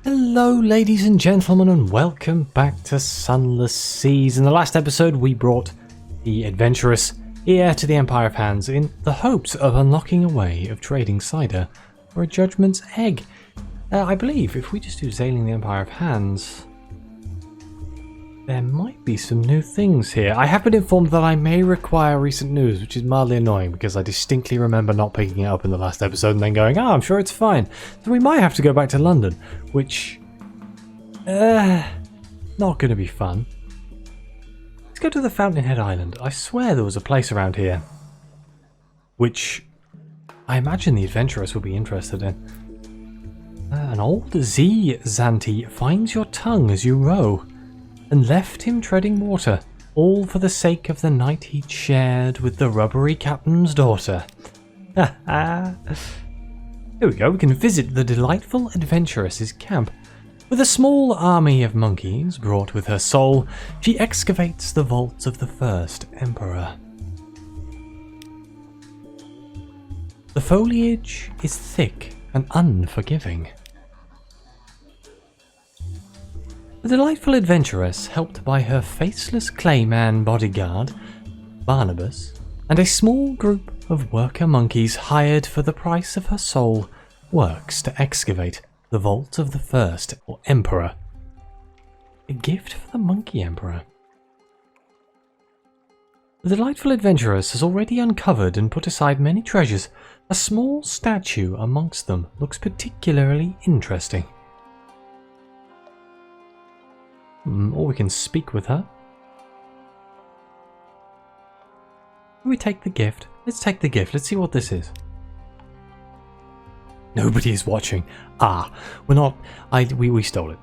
Hello ladies and gentlemen, and welcome back to Sunless Seas. In the last episode we brought the adventurous heir to the Empire of Hands in the hopes of unlocking a way of trading cider for a Judgment's Egg. I believe if we just do Sailing the Empire of Hands, there might be some new things here. I have been informed that I may require recent news, which is mildly annoying because I distinctly remember not picking it up in the last episode and then going, I'm sure it's fine. So we might have to go back to London, which, not going to be fun. Let's go to the Fountainhead Island. I swear there was a place around here, which I imagine the adventurers will be interested in. An old Zante finds your tongue as you row, and left him treading water, all for the sake of the night he'd shared with the rubbery captain's daughter. Here we go, we can visit the delightful adventuress's camp. With a small army of monkeys brought with her soul, she excavates the vaults of the first emperor. The foliage is thick and unforgiving. The delightful adventuress, helped by her faceless clayman bodyguard, Barnabas, and a small group of worker monkeys hired for the price of her soul, works to excavate the vault of the first emperor. A gift for the monkey emperor. The delightful adventuress has already uncovered and put aside many treasures. A small statue amongst them looks particularly interesting. Or we can speak with her. We take the gift. Let's take the gift. Let's see what this is. Nobody is watching. We're not. We stole it.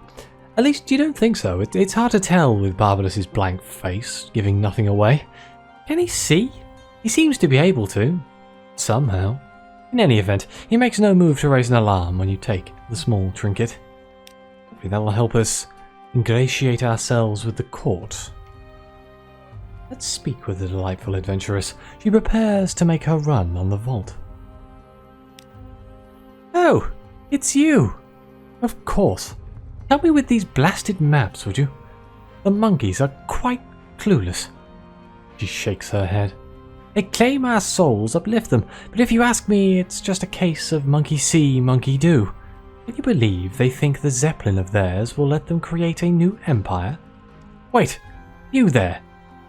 At least you don't think so. It's hard to tell with Barnabas's blank face, giving nothing away. Can he see? He seems to be able to. Somehow. In any event, he makes no move to raise an alarm when you take the small trinket. Hopefully that will help us ingratiate ourselves with the court. Let's speak with the delightful adventuress. She prepares to make her run on the vault. Oh, it's you! Of course. Help me with these blasted maps, would you? The monkeys are quite clueless. She shakes her head. They claim our souls uplift them, but if you ask me, it's just a case of monkey see, monkey do. Can you believe they think the Zeppelin of theirs will let them create a new empire? Wait, you there.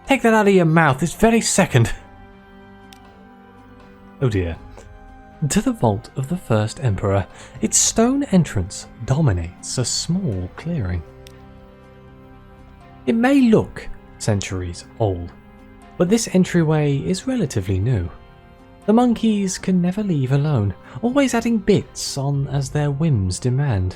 Take that out of your mouth this very second. Oh dear. To the vault of the first emperor, its stone entrance dominates a small clearing. It may look centuries old, but this entryway is relatively new. The monkeys can never leave alone, always adding bits on as their whims demand.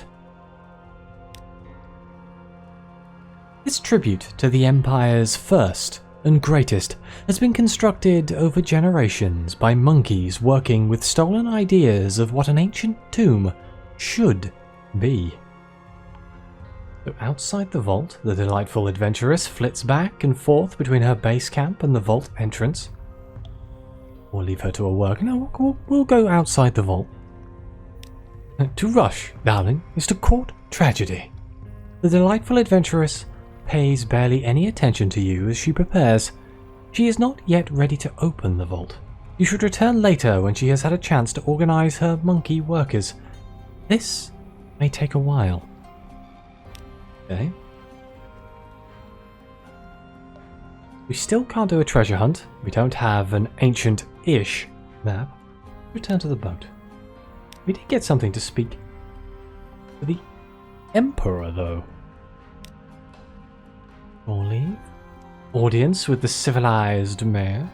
This tribute to the Empire's first and greatest has been constructed over generations by monkeys working with stolen ideas of what an ancient tomb should be. So outside the vault, the delightful adventuress flits back and forth between her base camp and the vault entrance. We'll leave her to her work. No, we'll go outside the vault. To rush, darling, is to court tragedy. The delightful adventuress pays barely any attention to you as she prepares. She is not yet ready to open the vault. You should return later when she has had a chance to organize her monkey workers. This may take a while. Okay. We still can't do a treasure hunt. We don't have an ancient-ish map. Return to the boat. We did get something to speak to the Emperor, though. Or leave. Audience with the civilized mayor.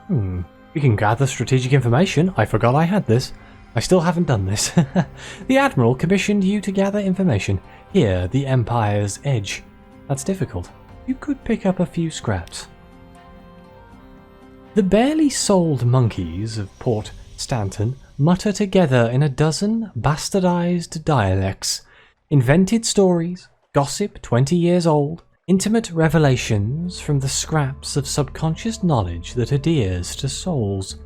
We can gather strategic information. I forgot I had this. I still haven't done this. The Admiral commissioned you to gather information. Here, the Empire's edge. That's difficult. You could pick up a few scraps. The barely sold monkeys of Port Stanton mutter together in a dozen bastardized dialects, invented stories, gossip 20 years old, intimate revelations from the scraps of subconscious knowledge that adheres to souls.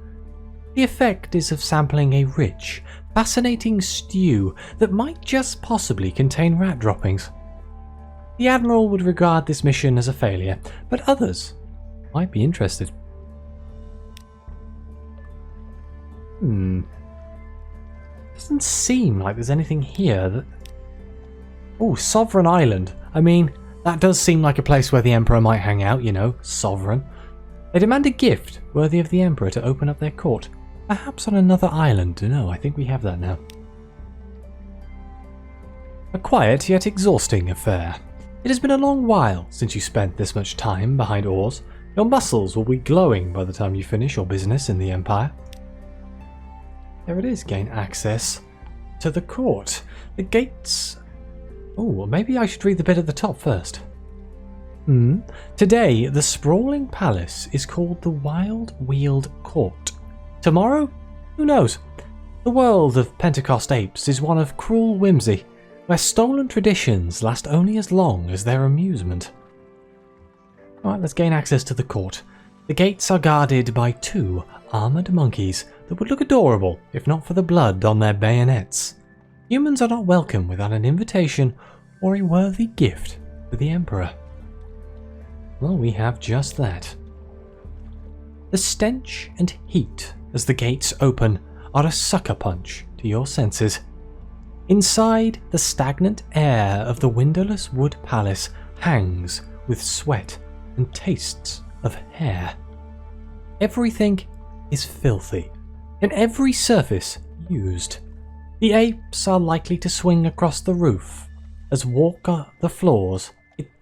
The effect is of sampling a rich, fascinating stew that might just possibly contain rat droppings. The Admiral would regard this mission as a failure, but others might be interested. Doesn't seem like there's anything here that... Oh, Sovereign Island. I mean, that does seem like a place where the Emperor might hang out, you know, sovereign. They demand a gift worthy of the Emperor to open up their court. Perhaps on another island. No, I think we have that now. A quiet yet exhausting affair. It has been a long while since you spent this much time behind oars. Your muscles will be glowing by the time you finish your business in the Empire. There it is, gain access to the court. The gates... Oh, maybe I should read the bit at the top first. Today, the sprawling palace is called the Wild Wheeled Court. Tomorrow? Who knows? The world of Pentecost Apes is one of cruel whimsy, where stolen traditions last only as long as their amusement. Alright, let's gain access to the court. The gates are guarded by 2 armoured monkeys that would look adorable if not for the blood on their bayonets. Humans are not welcome without an invitation or a worthy gift for the Emperor. Well, we have just that. The stench and heat as the gates open are a sucker punch to your senses. Inside, the stagnant air of the windowless wood palace hangs with sweat and tastes of hair. Everything is filthy, and every surface used. The apes are likely to swing across the roof as walk the floors.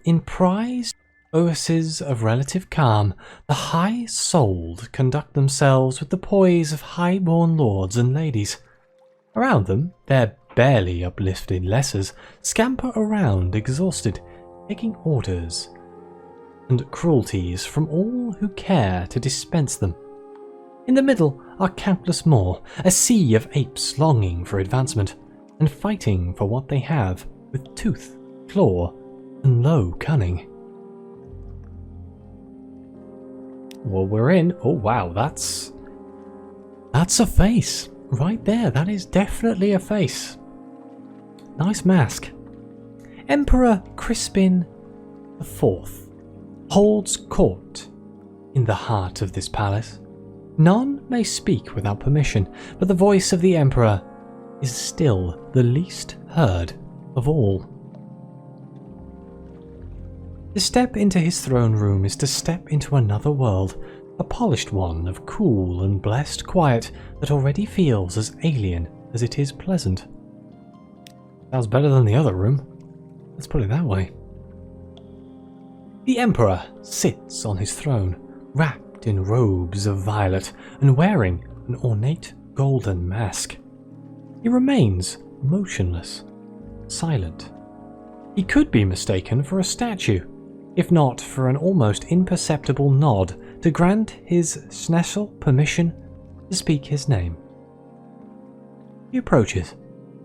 In prized oases of relative calm, the high-souled conduct themselves with the poise of high-born lords and ladies. Around them, their barely uplifted lessers scamper around exhausted, taking orders and cruelties from all who care to dispense them. In the middle are countless more, a sea of apes longing for advancement and fighting for what they have with tooth, claw, and low cunning. Well, we're in. Oh wow, that's a face right there. That is definitely a face. Nice mask. Emperor Crispin IV holds court in the heart of this palace. None may speak without permission, but the voice of the Emperor is still the least heard of all. To step into his throne room is to step into another world, a polished one of cool and blessed quiet that already feels as alien as it is pleasant. Sounds better than the other room. Let's put it that way. The Emperor sits on his throne, wrapped in robes of violet and wearing an ornate golden mask. He remains motionless, silent. He could be mistaken for a statue, if not for an almost imperceptible nod to grant his Schneschel permission to speak his name. He approaches,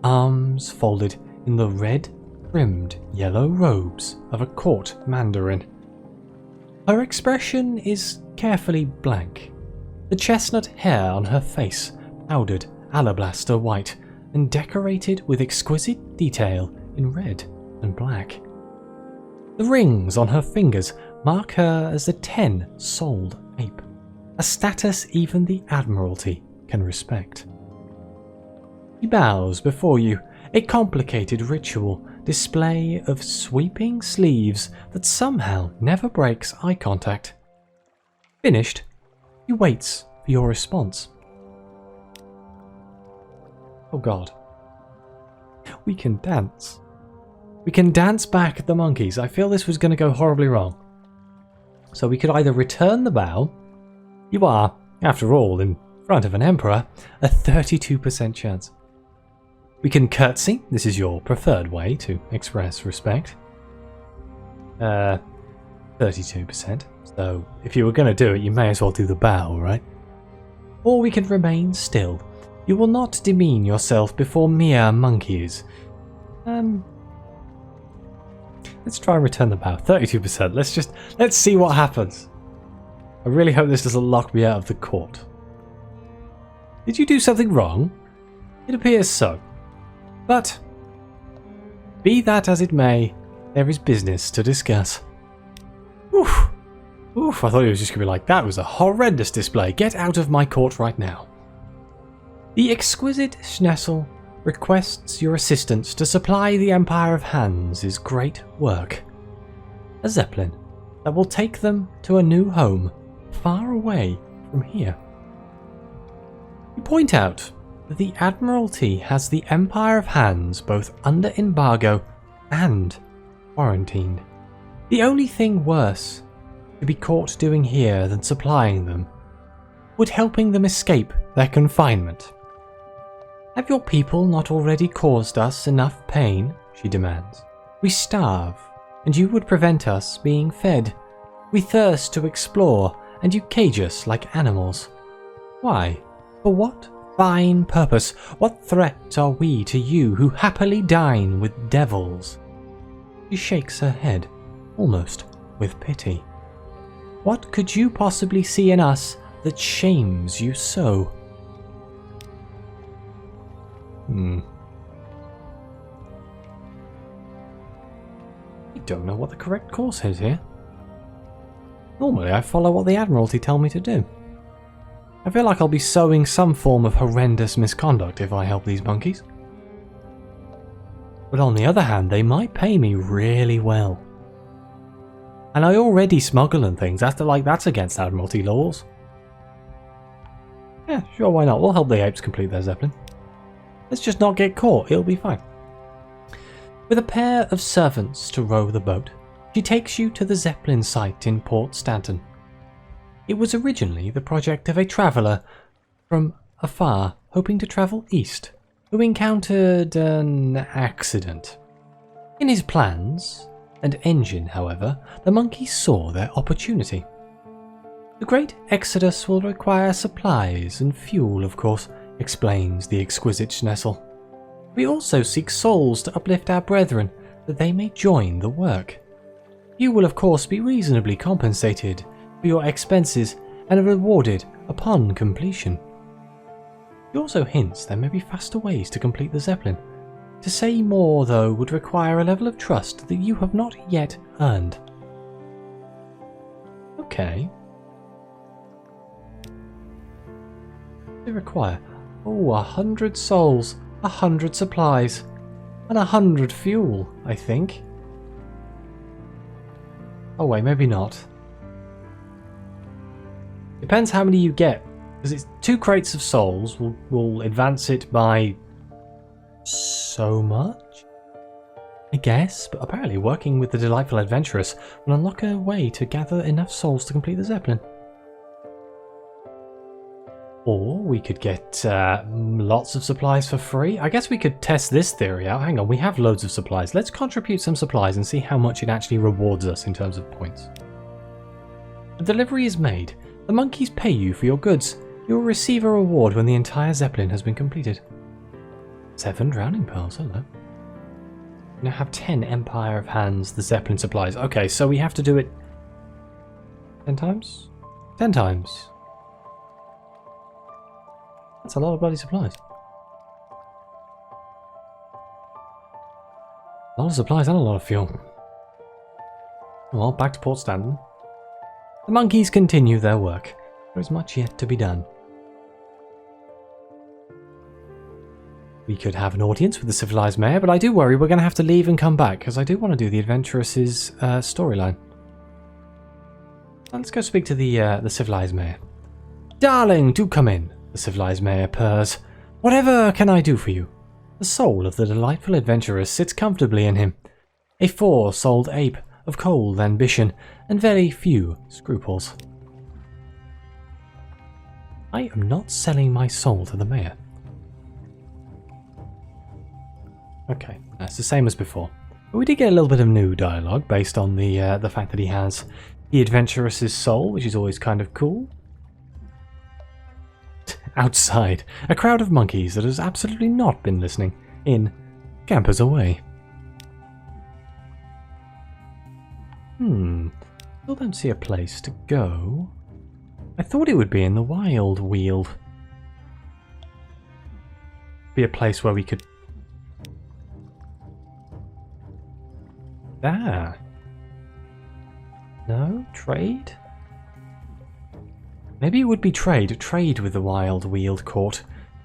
arms folded in the red-trimmed yellow robes of a court mandarin. Her expression is carefully blank, the chestnut hair on her face powdered alabaster white and decorated with exquisite detail in red and black. The rings on her fingers mark her as the 10-souled ape, a status even the Admiralty can respect. He bows before you, a complicated ritual display of sweeping sleeves that somehow never breaks eye contact. Finished, he waits for your response. Oh god. We can dance. We can dance back at the monkeys. I feel this was going to go horribly wrong. So we could either return the bow. You are, after all, in front of an emperor, a 32% chance. We can curtsy. This is your preferred way to express respect. 32%. So if you were going to do it, you may as well do the bow, right? Or we can remain still. You will not demean yourself before mere monkeys. Let's try and return the bow. 32%. Let's see what happens. I really hope this doesn't lock me out of the court. Did you do something wrong? It appears so. But, be that as it may, there is business to discuss. Oof. Oof, I thought it was just going to be like, that was a horrendous display. Get out of my court right now. The exquisite Schnetzl requests your assistance to supply the Empire of Hans' great work. A Zeppelin that will take them to a new home far away from here. You point out that the Admiralty has the Empire of Hans both under embargo and quarantined. The only thing worse to be caught doing here than supplying them would helping them escape their confinement. Have your people not already caused us enough pain? She demands. We starve, and you would prevent us being fed. We thirst to explore, and you cage us like animals. Why? For what fine purpose? What threat are we to you who happily dine with devils? She shakes her head, almost with pity. What could you possibly see in us that shames you so? I don't know what the correct course is here. Normally I follow what the Admiralty tell me to do. I feel like I'll be sowing some form of horrendous misconduct if I help these monkeys. But on the other hand, they might pay me really well. And I already smuggle and things, that's against Admiralty laws. Yeah, sure, why not? We'll help the apes complete their Zeppelin. Let's just not get caught, it'll be fine. With a pair of servants to row the boat, she takes you to the Zeppelin site in Port Stanton. It was originally the project of a traveller from afar hoping to travel east, who encountered an accident. In his plans and engine, however, the monkeys saw their opportunity. The great exodus will require supplies and fuel, of course, explains the exquisite Schnetzl. We also seek souls to uplift our brethren, that they may join the work. You will of course be reasonably compensated for your expenses and rewarded upon completion. He also hints there may be faster ways to complete the Zeppelin. To say more, though, would require a level of trust that you have not yet earned. Okay. They require 100 souls, 100 supplies, and 100 fuel, I think. Oh wait, maybe not. Depends how many you get, because it's 2 crates of souls will advance it by so much, I guess, but apparently working with the delightful adventuress will unlock a way to gather enough souls to complete the Zeppelin. Or we could get lots of supplies for free. I guess we could test this theory out. Hang on, we have loads of supplies. Let's contribute some supplies and see how much it actually rewards us in terms of points. The delivery is made. The monkeys pay you for your goods. You will receive a reward when the entire Zeppelin has been completed. 7 drowning pearls, hello. We now have 10 Empire of Hans, the Zeppelin supplies. Okay, so we have to do it 10 times? 10 times. That's a lot of bloody supplies. A lot of supplies and a lot of fuel. Well, back to Port Stanton. The monkeys continue their work. There is much yet to be done. We could have an audience with the civilized mayor, but I do worry we're going to have to leave and come back, because I do want to do the adventuress's storyline. Let's go speak to the civilized mayor. Darling, do come in. The civilized mayor purrs. Whatever can I do for you? The soul of the delightful adventuress sits comfortably in him. A 4-souled ape of cold ambition and very few scruples. I am not selling my soul to the mayor. Okay, that's the same as before. But we did get a little bit of new dialogue based on the fact that he has the adventuress's soul, which is always kind of cool. Outside, a crowd of monkeys that has absolutely not been listening in campers away. Still don't see a place to go. I thought it would be in the wild weald. be a place where we could... Ah. No? Trade? Maybe it would be trade. Trade with the Wild Weald Court.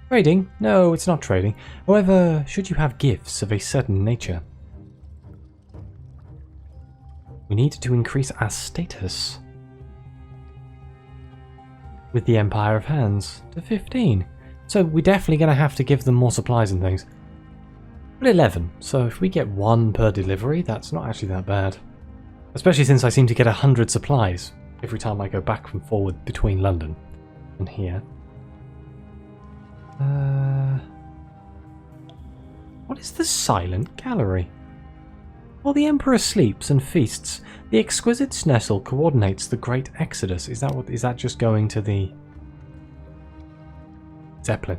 Trading? No, it's not trading. However, should you have gifts of a certain nature? We need to increase our status with the Empire of Hands to 15. So we're definitely going to have to give them more supplies and things. But 11. So if we get 1 per delivery, that's not actually that bad. Especially since I seem to get 100 supplies every time I go back and forward between London and here. What is the Silent Gallery? While the Emperor sleeps and feasts, the exquisite Snessel coordinates the Great Exodus. Is that just going to the Zeppelin?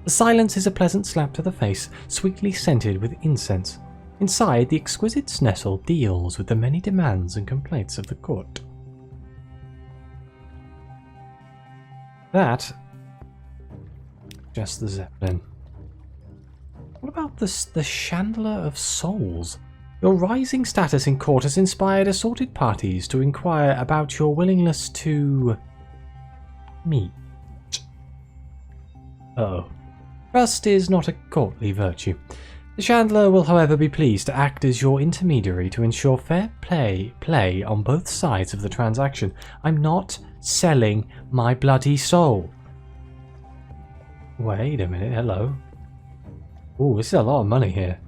The silence is a pleasant slap to the face, sweetly scented with incense. Inside, the exquisite Snessel deals with the many demands and complaints of the court. That... just the Zeppelin. What about the Chandler of Souls? Your rising status in court has inspired assorted parties to inquire about your willingness to... meet. Uh-oh. Trust is not a courtly virtue. The Chandler will, however, be pleased to act as your intermediary to ensure fair play on both sides of the transaction. I'm not selling my bloody soul. Wait a minute, hello. Ooh, this is a lot of money here.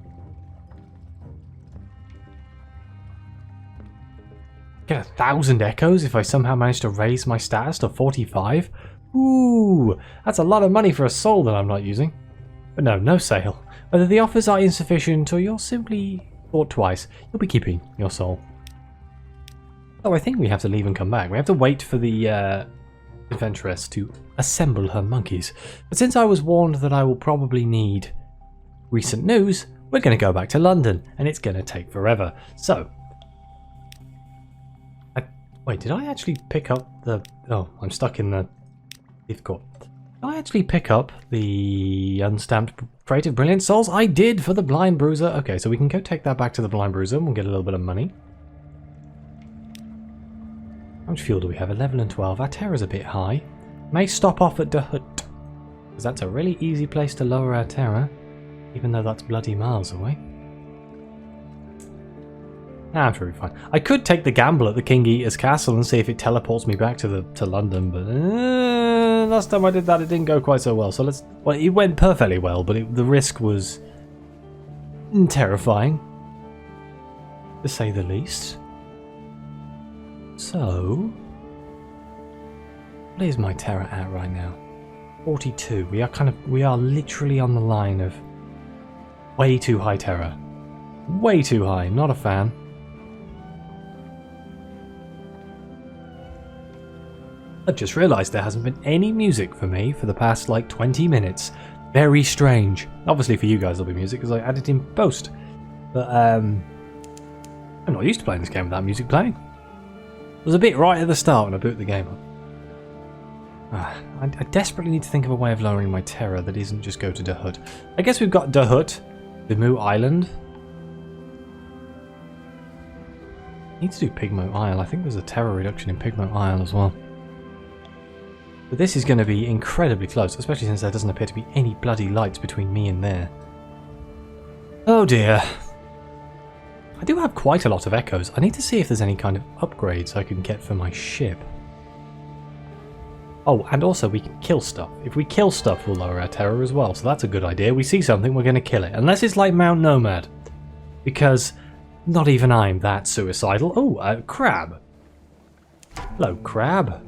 Get 1,000 echoes if I somehow manage to raise my status to 45? Ooh, that's a lot of money for a soul that I'm not using. But no sale. Whether the offers are insufficient or you're simply thought twice, you'll be keeping your soul. Oh, I think we have to leave and come back. We have to wait for the adventuress to assemble her monkeys. But since I was warned that I will probably need recent news, we're going to go back to London, and it's going to take forever. So, wait, did I actually pick up the... Oh, I'm stuck in the... Did I actually pick up the unstamped Crate of Brilliant Souls? I did, for the Blind Bruiser. Okay, so we can go take that back to the Blind Bruiser and we'll get a little bit of money. How much fuel do we have? 11 and 12. Our terror's a bit high. May stop off at De Hut, because that's a really easy place to lower our terror, even though that's bloody miles away. Nah, I'm sure we'll be fine. I could take the gamble at the King Eater's Castle and see if it teleports me back to London, but last time I did that it didn't go quite so well. So well, it went perfectly well, but the risk was terrifying, to say the least. So, what is my terror at right now? 42. We are literally on the line of way too high terror. Way too high. Not a fan. I've just realised there hasn't been any music for me for the past like 20 minutes. Very strange. Obviously for you guys there'll be music because I added in post. But I'm not used to playing this game without music playing. It was a bit right at the start when I boot the game up. I desperately need to think of a way of lowering my terror that isn't just go to De Hut. I guess we've got De Hut, Bimu Island. Need to do Pigmo Isle. I think there's a terror reduction in Pigmo Isle as well. But this is going to be incredibly close, especially since there doesn't appear to be any bloody lights between me and there. Oh dear. I do have quite a lot of echoes. I need to see if there's any kind of upgrades I can get for my ship. Oh, and also we can kill stuff. If we kill stuff, we'll lower our terror as well, so that's a good idea. We see something, we're going to kill it. Unless it's like Mount Nomad. Because not even I'm that suicidal. Oh, a crab. Hello, crab.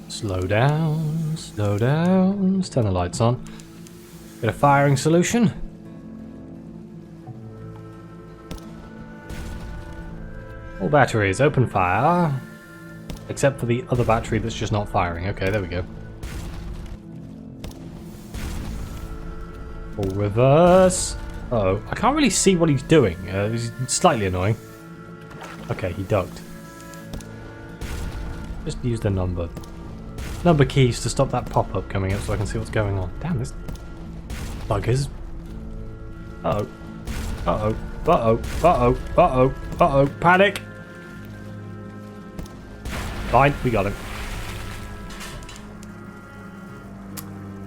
Slow down, slow down. Let's turn the lights on. Get a firing solution. All batteries, open fire. Except for the other battery that's just not firing. Okay, there we go. Full reverse. Uh-oh, I can't really see what he's doing. It's slightly annoying. Okay, he ducked. Just use the number. number keys to stop that pop-up coming up so I can see what's going on. Damn, this buggers. Uh-oh. Uh-oh. Uh-oh. Uh-oh. Uh-oh. Uh-oh. Panic! Fine, we got him.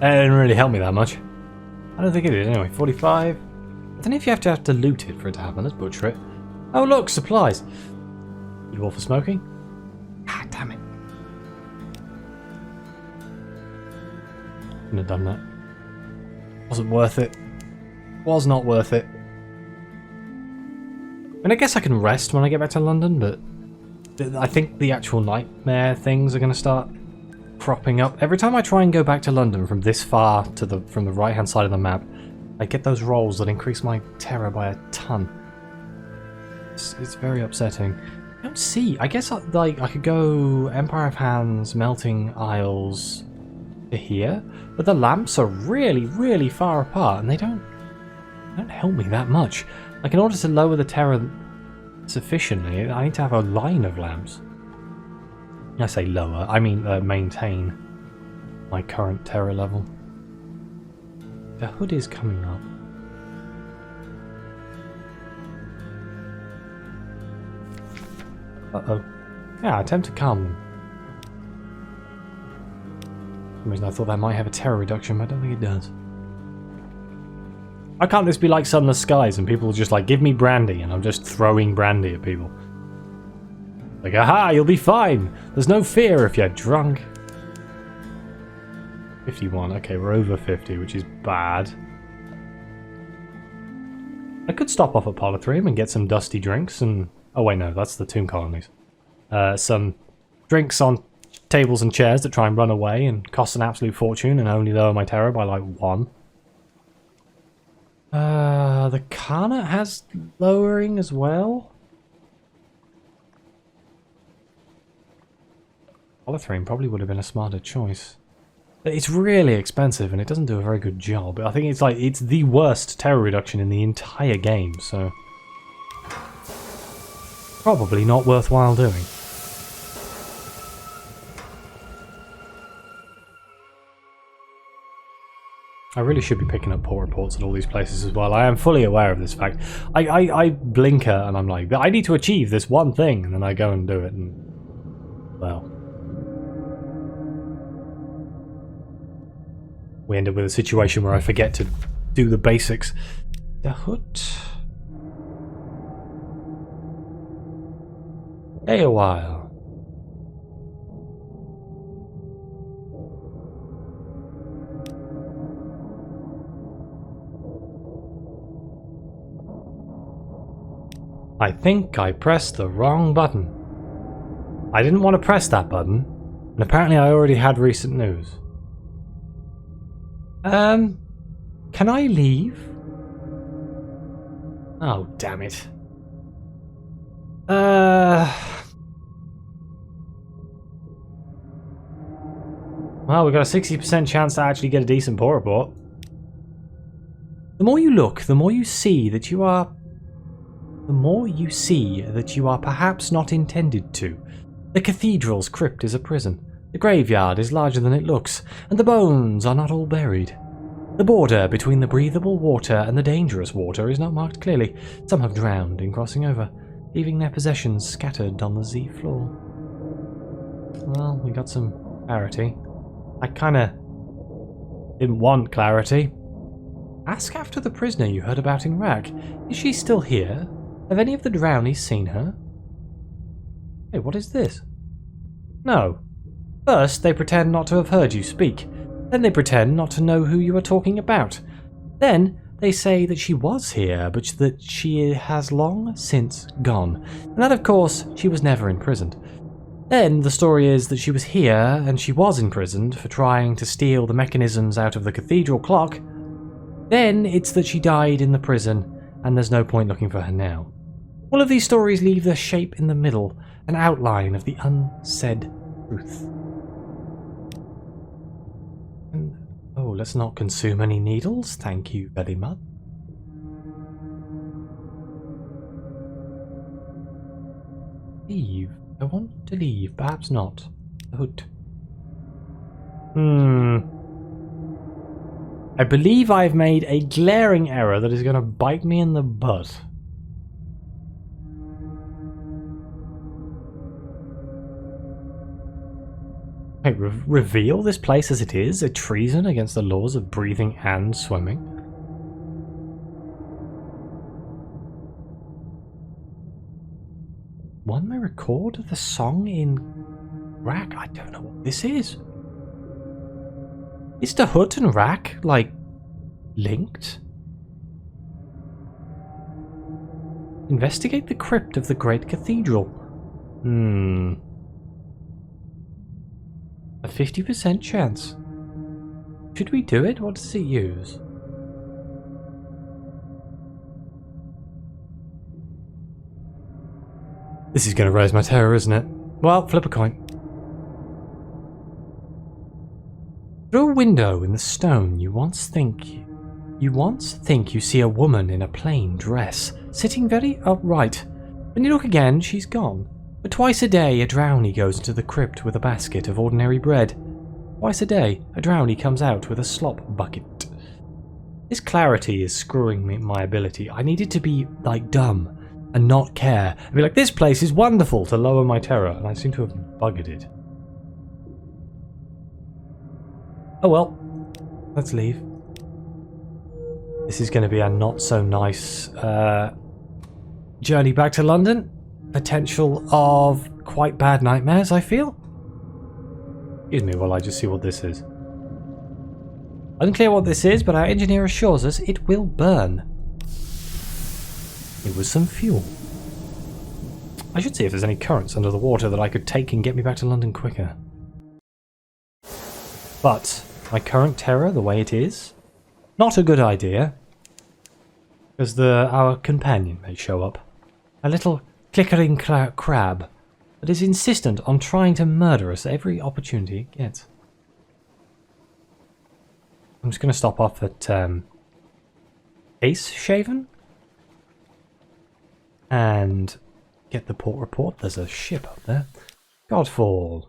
It didn't really help me that much. I don't think it did anyway. 45. I don't know if you have to loot it for it to happen. Let's butcher it. Oh look, supplies. You all for smoking? God damn it. Couldn't have done that. Wasn't worth it. Was not worth it. I mean, I guess I can rest when I get back to London, but I think the actual nightmare things are going to start cropping up. Every time I try and go back to London from this far to from the right hand side of the map, I get those rolls that increase my terror by a ton. It's very upsetting. I don't see. I guess I could go Empire of Hands, Melting Isles to here, but the lamps are really, really far apart, and they don't help me that much. Like, in order to lower the terror sufficiently, I need to have a line of lamps. I say lower, I mean maintain my current terror level. The hood is coming up. Uh-oh. Yeah, attempt to calm them. For some reason I thought that might have a terror reduction, but I don't think it does. Why can't this be like Sunless Skies and people just like, give me brandy, and I'm just throwing brandy at people? Like, aha, you'll be fine! There's no fear if you're drunk. 51, okay, we're over 50, which is bad. I could stop off at Polythrium and get some dusty drinks and... Oh wait, no, that's the Tomb Colonies. Some drinks on tables and chairs that try and run away and cost an absolute fortune and only lower my terror by like 1. The Carnot has lowering as well. Polythrium probably would have been a smarter choice. It's really expensive and it doesn't do a very good job. I think it's the worst terror reduction in the entire game, so probably not worthwhile doing. I really should be picking up port reports at all these places as well. I am fully aware of this fact. I blinker and I'm like, I need to achieve this one thing, and then I go and do it, and well, we end up with a situation where I forget to do the basics. The hood. Stay a while. I think I pressed the wrong button. I didn't want to press that button, and apparently I already had recent news. Can I leave? Oh, damn it. Well, we've got a 60% chance to actually get a decent port report. The more you look, the more you see that you are... The more you see that you are perhaps not intended to. The cathedral's crypt is a prison. The graveyard is larger than it looks, and the bones are not all buried. The border between the breathable water and the dangerous water is not marked clearly. Some have drowned in crossing over, leaving their possessions scattered on the sea floor. Well, we got some clarity. I kinda didn't want clarity. Ask after the prisoner you heard about in Rag. Is she still here? Have any of the drownies seen her? Hey, what is this? No. First, they pretend not to have heard you speak. Then they pretend not to know who you are talking about. Then, they say that she was here, but that she has long since gone. And that, of course, she was never imprisoned. Then, the story is that she was here, and she was imprisoned for trying to steal the mechanisms out of the cathedral clock. Then, it's that she died in the prison, and there's no point looking for her now. All of these stories leave the shape in the middle, an outline of the unsaid truth. And, oh, let's not consume any needles, thank you very much. Leave. I want to leave, perhaps not. The hood. I believe I've made a glaring error that is going to bite me in the butt. Wait, reveal this place as it is? A treason against the laws of breathing and swimming? One may record the song in Rack? I don't know what this is. Is the Hut and Rack, like, linked? Investigate the crypt of the Great Cathedral. A 50% chance. Should we do it? What does it use? This is going to raise my terror, isn't it? Well, flip a coin. Through a window in the stone, you once think you see a woman in a plain dress, sitting very upright. When you look again, she's gone. But twice a day, a drownie goes into the crypt with a basket of ordinary bread. Twice a day, a drownie comes out with a slop bucket. This clarity is screwing my ability. I needed to be, like, dumb and not care. I'd be like, this place is wonderful, to lower my terror, and I seem to have buggered it. Oh well, let's leave. This is going to be a not so nice journey back to London. Potential of quite bad nightmares, I feel. Excuse me while I just see what this is. Unclear what this is, but our engineer assures us it will burn. It was some fuel. I should see if there's any currents under the water that I could take and get me back to London quicker. But my current terror, the way it is, not a good idea. Because our companion may show up. A little clickering crab that is insistent on trying to murder us every opportunity it gets. I'm just going to stop off at Ace Shaven and get the port report. There's a ship up there. Godfall.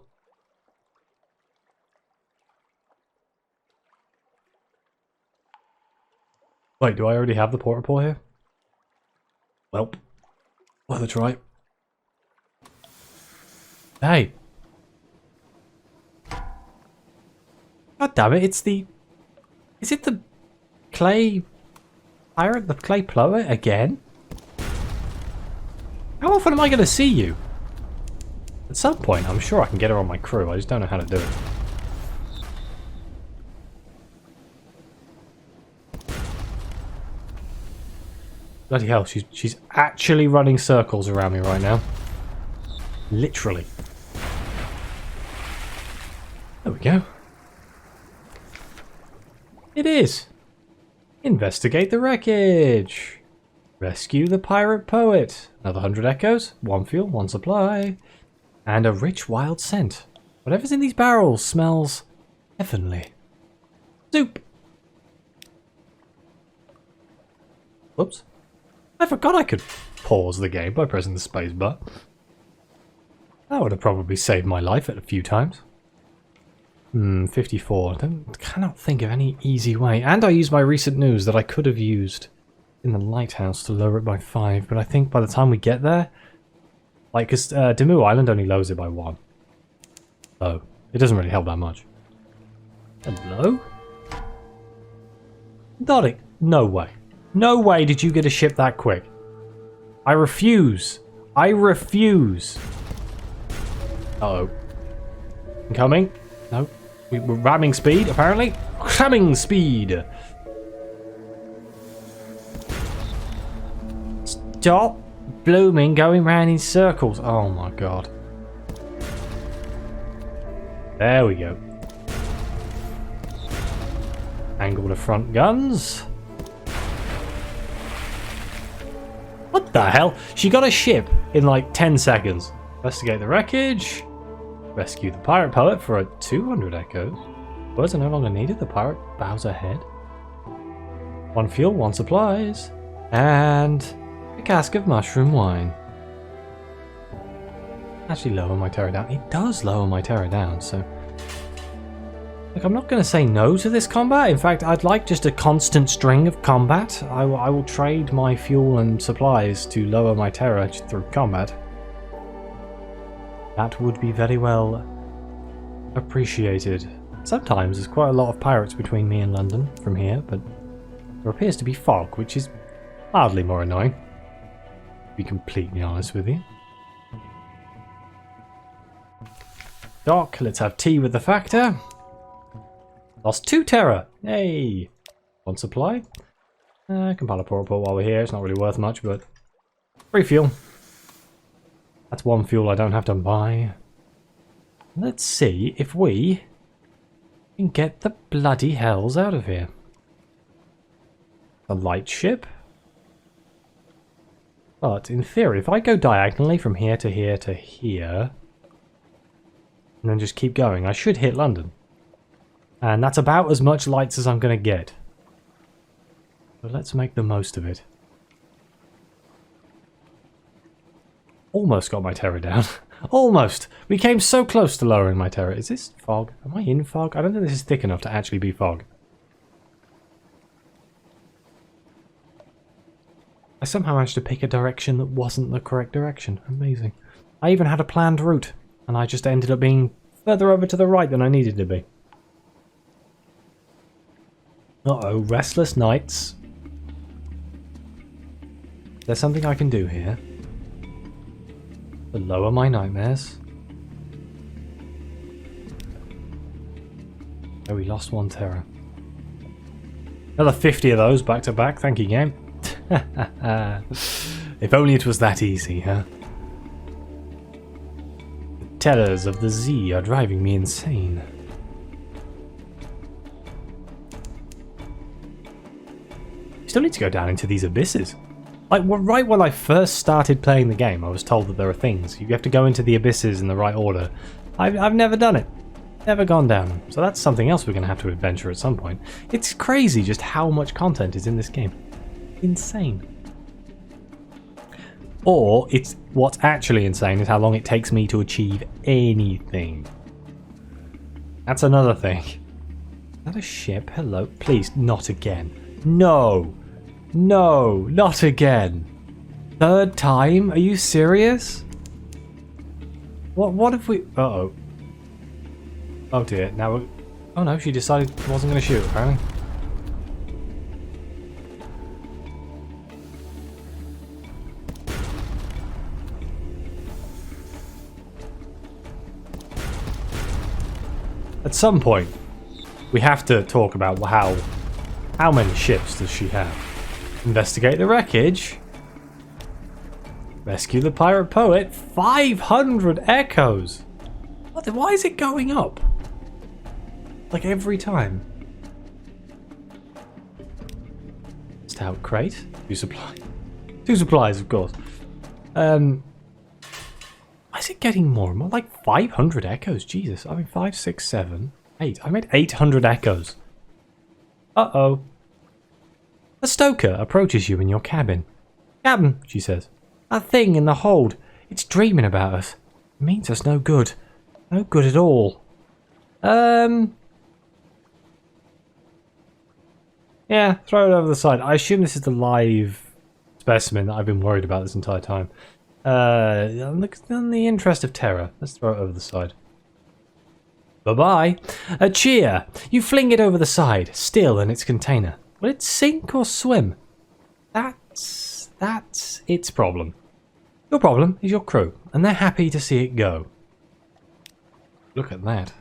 Wait, do I already have the port report here? Welp. Worth a try. Hey. God damn it, it's the... Is it the clay pirate, the clay plower again? How often am I going to see you? At some point, I'm sure I can get her on my crew. I just don't know how to do it. Bloody hell, she's actually running circles around me right now. Literally. There we go. It is. Investigate the wreckage. Rescue the pirate poet. Another 100 echoes, 1 fuel, 1 supply. And a rich wild scent. Whatever's in these barrels smells heavenly. Soup. Whoops. I forgot I could pause the game by pressing the space bar. That would have probably saved my life a few times. 54. Cannot think of any easy way. And I used my recent news that I could have used in the lighthouse to lower it by 5. But I think by the time we get there... Like, because Demu Island only lowers it by 1. Oh, it doesn't really help that much. Hello? Doric, no way. No way did you get a ship that quick. I refuse. I refuse. Uh-oh. Incoming? No. We're ramming speed, apparently. Ramming speed. Stop blooming going round in circles. Oh my god. There we go. Angle the front guns. What the hell? She got a ship in like 10 seconds. Investigate the wreckage. Rescue the pirate poet for a 200 echoes. Words are no longer needed. The pirate bows ahead. 1 fuel, 1 supplies. And a cask of mushroom wine. Actually lower my terror down. It does lower my terror down, so... Look, I'm not going to say no to this combat. In fact, I'd like just a constant string of combat. I will trade my fuel and supplies to lower my terror through combat. That would be very well appreciated. Sometimes there's quite a lot of pirates between me and London from here, but there appears to be fog, which is hardly more annoying, to be completely honest with you. Doc, let's have tea with the factor. Lost 2 terror. Hey! One supply. Compile a port while we're here. It's not really worth much, but free fuel. That's 1 fuel I don't have to buy. Let's see if we can get the bloody hells out of here. A light ship. But in theory, if I go diagonally from here to here to here, and then just keep going, I should hit London. And that's about as much lights as I'm going to get. But let's make the most of it. Almost got my terror down. Almost! We came so close to lowering my terror. Is this fog? Am I in fog? I don't think this is thick enough to actually be fog. I somehow managed to pick a direction that wasn't the correct direction. Amazing. I even had a planned route, and I just ended up being further over to the right than I needed to be. Uh-oh, restless nights. There's something I can do here to lower my nightmares. Oh, we lost 1 terror. Another 50 of those back to back. Thank you, game. If only it was that easy, huh? The terrors of the sea are driving me insane. Still need to go down into these abysses. Like, right when I first started playing the game, I was told that there are things. You have to go into the abysses in the right order. I've never done it. Never gone down them. So that's something else we're going to have to adventure at some point. It's crazy just how much content is in this game. Insane. Or, it's what's actually insane is how long it takes me to achieve anything. That's another thing. Is that a ship? Hello? Please, not again. No! No, not again. 3rd time? Are you serious? What if we... Uh-oh. Oh dear, now we're... Oh no, she decided she wasn't going to shoot, apparently. At some point, we have to talk about how many ships does she have? Investigate the wreckage. Rescue the pirate poet. 500 echoes. Why is it going up? Like every time. Stout crate. 2 supplies. 2 supplies, of course. Why is it getting more and more? Like 500 echoes. Jesus. I mean 5, 6, 7, 8. I made 800 echoes. Uh-oh. A stoker approaches you in your cabin. Captain, she says. That thing in the hold. It's dreaming about us. It means us no good. No good at all. Yeah, throw it over the side. I assume this is the live specimen that I've been worried about this entire time. In the interest of terror, let's throw it over the side. Bye-bye. A cheer. You fling it over the side, still in its container. Will it sink or swim? That's its problem. Your problem is your crew, and they're happy to see it go. Look at that.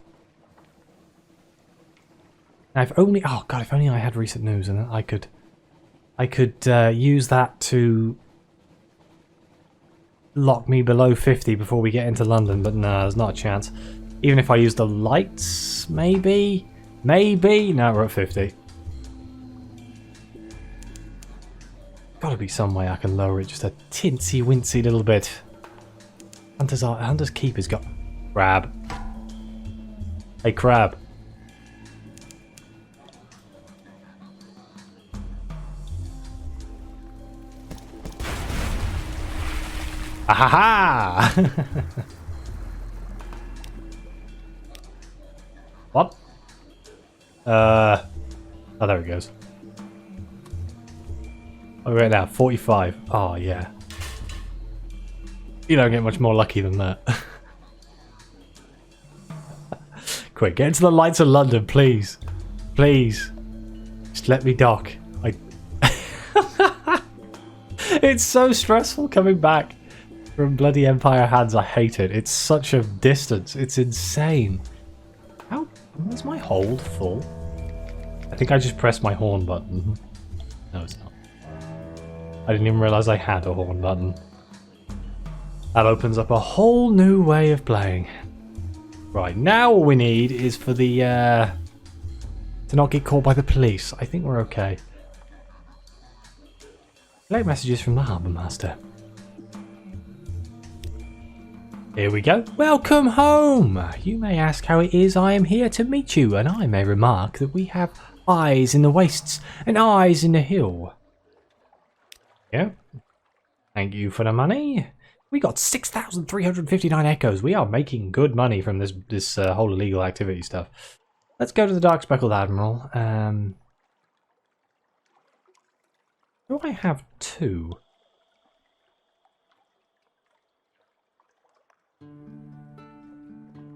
Now if only... Oh god, if only I had recent news and I could use that to lock me below 50 before we get into London, but no, there's not a chance. Even if I use the lights, maybe? Maybe? No, we're at 50. Gotta be some way I can lower it just a tinsy-wincy little bit. Hunter's Keep has got... Crab. Hey, crab. Ahaha! What? Oh, there it goes. Oh, right now, 45. Oh, yeah. You don't get much more lucky than that. Quick, get into the lights of London, please. Please. Just let me dock. It's so stressful coming back from bloody Empire hands. I hate it. It's such a distance. It's insane. How is my hold full? I think I just pressed my horn button. No, it's not. I didn't even realize I had a horn button. That opens up a whole new way of playing. Right, now all we need is for the to not get caught by the police. I think we're okay. Late messages from the Harbour Master. Here we go. Welcome home! You may ask how it is I am here to meet you, and I may remark that we have eyes in the wastes and eyes in the hill. Yeah. Thank you for the money. We got 6,359 echoes. We are making good money from this whole illegal activity stuff. Let's go to the Dark Speckled Admiral. Do I have two?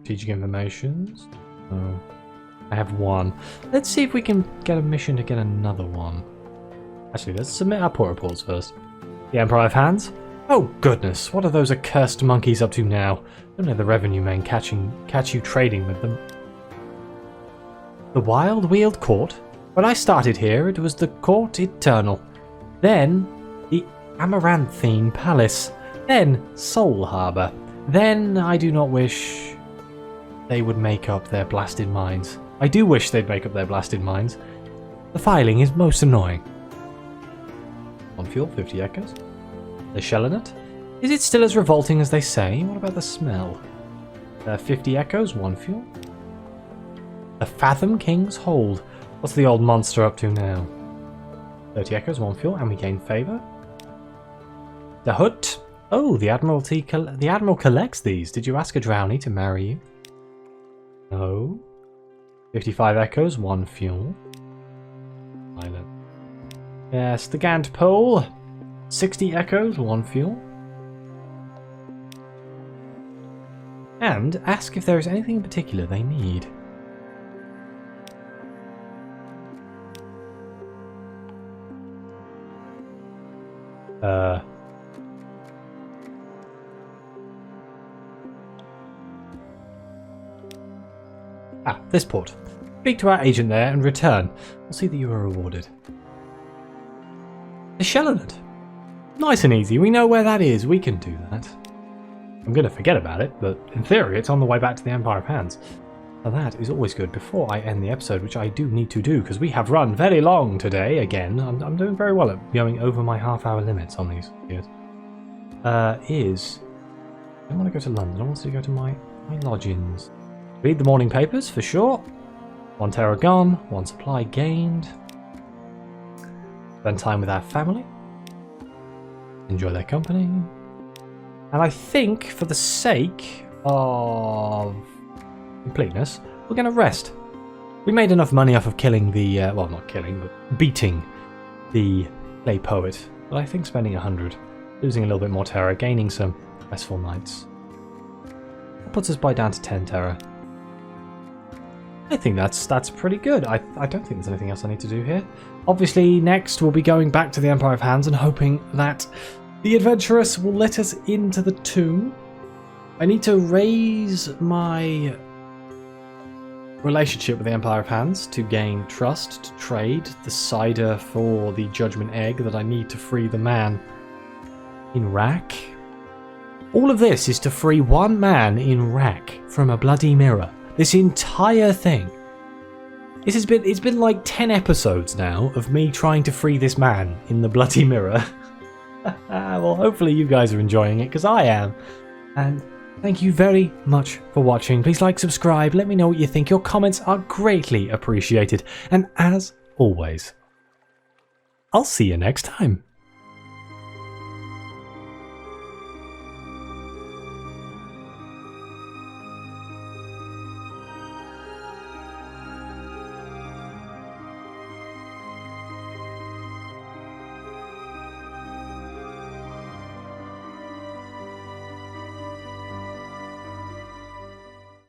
Strategic informations. Oh, I have one. Let's see if we can get a mission to get another one. Actually, let's submit our port reports first. The Empire of Hands. Oh goodness, what are those accursed monkeys up to now? Don't let the revenue men catch you trading with them. The Wild Wheeled Court. When I started here, it was the Court Eternal. Then the Amaranthine Palace. Then Soul Harbour. Then I do not wish they would make up their blasted minds. I do wish they'd make up their blasted minds. The filing is most annoying. On fuel, 50 echoes. The shell in it. Is it still as revolting as they say? What about the smell? 50 echoes, 1 fuel. The Fathom King's Hold. What's the old monster up to now? 30 echoes, 1 fuel, and we gain favour. The Hut. Oh, the Admiral collects these. Did you ask a drownie to marry you? No. 55 echoes, 1 fuel. Island. Yes, the Gant Pole. 60 echoes, 1 fuel. And ask if there is anything in particular they need. This port. Speak to our agent there and return. We'll see that you are rewarded. The Shellonut. Nice and easy. We know where that is. We can do that. I'm going to forget about it, but in theory it's on the way back to the Empire of Hands. Now that is always good before I end the episode, which I do need to do because we have run very long today. Again, I'm doing very well at going over my half-hour limits on these videos. I don't want to go to London. I want to go to my lodgings. Read the morning papers for sure. 1 terror gone, 1 supply gained. Spend time with our family. Enjoy their company. And I think for the sake of completeness, we're going to rest. We made enough money off of killing the, well, not killing, but beating the clay poet. But I think spending 100, losing a little bit more terror, gaining some restful nights. That puts us by down to 10 terror. I think that's pretty good. I don't think there's anything else I need to do here. Obviously, next we'll be going back to the Empire of Hands and hoping that the adventurous will let us into the tomb. I need to raise my relationship with the Empire of Hands to gain trust, to trade the cider for the judgment egg that I need to free the man in Rack. All of this is to free one man in Rack from a bloody mirror. This entire thing. It's been like 10 episodes now of me trying to free this man in the bloody mirror. Well, hopefully you guys are enjoying it, because I am. And thank you very much for watching. Please like, subscribe, let me know what you think. Your comments are greatly appreciated. And as always, I'll see you next time.